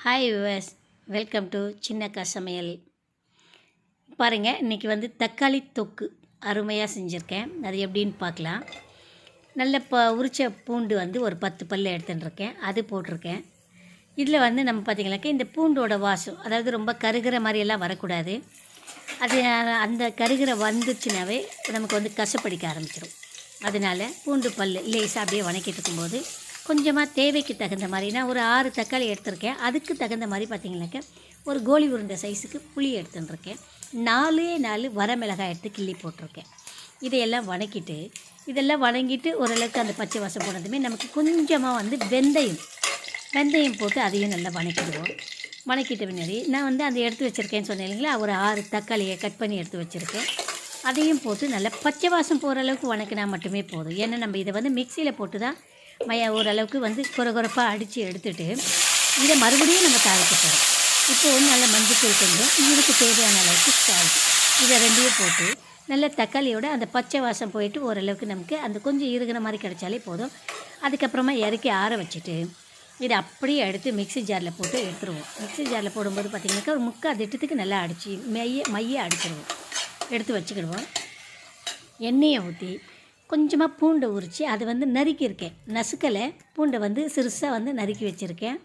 Hi viewers, welcome to சின்னக்கா சமையல். பாருங்கள், இன்றைக்கி வந்து தக்காளி தொக்கு அருமையாக செஞ்சுருக்கேன். அது எப்படின்னு பார்க்கலாம். நல்ல உரிச்ச பூண்டு வந்து ஒரு 10 பல் எடுத்துட்டுருக்கேன், அது போட்டிருக்கேன். இதில் வந்து நம்ம பார்த்திங்கனாக்கா இந்த பூண்டோட வாசம், அதாவது ரொம்ப கருகிற மாதிரியெல்லாம் வரக்கூடாது. அது அந்த கருகிற வந்துச்சுனாவே நமக்கு வந்து கசப்படிக்க ஆரம்பிச்சிடும். அதனால் பூண்டு பல் லேசாக அப்படியே வணக்கிட்டு இருக்கும்போது கொஞ்சமாக தேவைக்கு தகுந்த மாதிரி, நான் ஒரு 6 தக்காளி எடுத்திருக்கேன். அதுக்கு தகுந்த மாதிரி பார்த்திங்கனாக்கா ஒரு கோலி உருண்டை சைஸுக்கு புளி எடுத்துட்டுருக்கேன். 4 வரமிளகாய் எடுத்து கிள்ளி போட்டிருக்கேன். இதையெல்லாம் வணக்கிட்டு, இதெல்லாம் வணங்கிட்டு ஓரளவுக்கு அந்த பச்சை வாசம் போனதுமே நமக்கு கொஞ்சமாக வந்து வெந்தயம் போட்டு அதையும் நல்லா வணக்கிடுவோம். வணக்கிட்ட பின்னாடி நான் வந்து அந்த எடுத்து வச்சுருக்கேன்னு சொன்னேன் இல்லைங்களா, ஒரு 6 தக்காளியை கட் பண்ணி எடுத்து வச்சுருக்கேன். அதையும் போட்டு நல்லா பச்சை வாசம் போகிற அளவுக்கு வணக்கினா மட்டுமே போதும். ஏன்னா நம்ம இதை வந்து மிக்சியில் போட்டு தான் ஓரளவுக்கு வந்து கொரகொரப்பாக அடித்து எடுத்துகிட்டு இதை மறுபடியும் நம்ம தாளிக்க போகிறோம். இப்போ வந்து நல்ல மஞ்சள் கொஞ்சம், இதுக்கு தேவையான அளவுக்கு சால்ட், இதை ரெண்டையும் போட்டு நல்ல தக்காளியோட அந்த பச்சை வாசம் போயிட்டு ஓரளவுக்கு நமக்கு அந்த கொஞ்சம் இருக்கிற மாதிரி கிடைச்சாலே போதும். அதுக்கப்புறமா இறக்கி ஆற வச்சுட்டு இதை அப்படியே எடுத்து மிக்ஸி ஜாரில் போட்டு எடுத்துருவோம். மிக்ஸி ஜாரில் போடும்போது பார்த்திங்கனாக்கா ஒரு 3/4 திட்டத்துக்கு நல்லா அடித்து மைய அடிச்சிடுவோம். எடுத்து வச்சுக்கிடுவோம். எண்ணெயை ஊற்றி கொஞ்சமாக பூண்டை உரித்து அதை வந்து நறுக்கியிருக்கேன். நசுக்கலை, பூண்டை வந்து சிறுசாக வந்து நறுக்கி வச்சுருக்கேன்.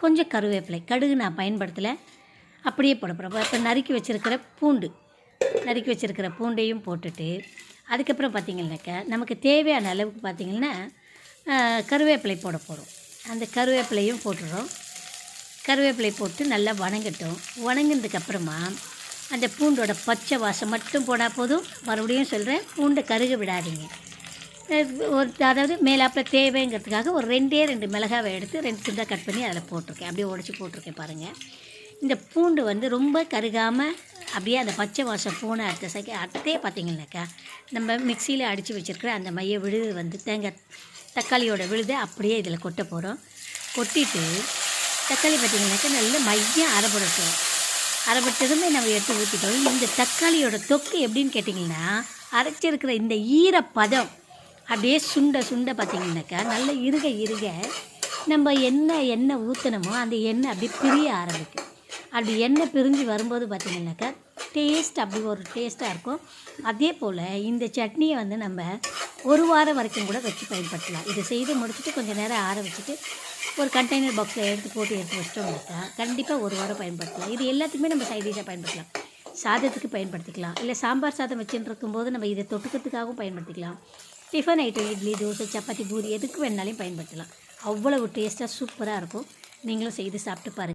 கொஞ்சம் கருவேப்பிலை, கடுகு நான் பயன்படுத்தலை, அப்படியே போட போகிறோம். இப்போ நறுக்கி வச்சுருக்கிற பூண்டையும் போட்டுட்டு அதுக்கப்புறம் பார்த்திங்கனாக்கா நமக்கு தேவையான அளவுக்கு பார்த்திங்கன்னா கருவேப்பிலை போட போகிறோம். அந்த கருவேப்பிலையும் போட்டுடுறோம். கருவேப்பிலை போட்டு நல்லா வணங்கட்டும். வணங்கினதுக்கப்புறமா அந்த பூண்டோட பச்சை வாசம் மட்டும் போனால் போதும். மறுபடியும் சொல்கிறேன், பூண்டை கருக விடாதீங்க. அதாவது மேலாப்பில் தேவைங்கிறதுக்காக ஒரு 2 மிளகாவை எடுத்து 2 துண்டாக கட் பண்ணி அதில் போட்டிருக்கேன். அப்படியே உடச்சி போட்டிருக்கேன் பாருங்கள். இந்த பூண்டு வந்து ரொம்ப கருகாமல் அப்படியே அந்த பச்சை வாசம் போன அடுத்தே பார்த்திங்கனாக்கா நம்ம மிக்சியில் அடித்து வச்சுருக்கிற அந்த மைய விழுது வந்து தக்காளியோட விழுதை அப்படியே இதில் கொட்ட போகிறோம். கொட்டிட்டு தக்காளி பார்த்திங்கனாக்கா நல்ல மையம் அரைப்பட்டதுமே நம்ம எடுத்து ஊற்றிட்டோம். இந்த தக்காளியோட தொக்கு எப்படின்னு கேட்டிங்கன்னா, அரைச்சிருக்கிற இந்த ஈரப்பதம் அப்படியே சுண்ட பார்த்திங்கனாக்கா நல்ல இருக நம்ம எண்ணெய் ஊற்றினமோ அந்த எண்ணெய் அப்படியே பிரிய ஆரம்பிக்கும். அப்படி எண்ணெய் பிரிஞ்சு வரும்போது பார்த்திங்கனாக்கா டேஸ்ட் அப்படி ஒரு டேஸ்ட்டாக இருக்கும். அதே போல் இந்த சட்னியை வந்து நம்ம 1 வாரம் வரைக்கும் கூட வச்சு பயன்படுத்தலாம். இதை செய்து முடிச்சுட்டு கொஞ்சம் நேரம் ஆற வச்சுட்டு ஒரு கண்டெய்னர் பாக்ஸில் எடுத்து வச்சிட்டோம்னாக்கா கண்டிப்பாக 1 வாரம் பயன்படுத்தலாம். இது எல்லாத்துக்குமே நம்ம சைட் டிஷ்ஷாக பயன்படுத்தலாம். சாதத்துக்கு பயன்படுத்திக்கலாம், இல்லை சாம்பார் சாதம் வச்சுட்டு இருக்கும்போது நம்ம இதை தொட்டுக்கிறதுக்காகவும் பயன்படுத்திக்கலாம். டிஃபன் ஐட்டம் இட்லி, தோசை, சப்பாத்தி, பூரி எதுக்கு வேணாலையும் பயன்படுத்தலாம். அவ்வளவு டேஸ்ட்டாக சூப்பராக இருக்கும். நீங்களும் செய்து சாப்பிட்டு பாருங்கள்.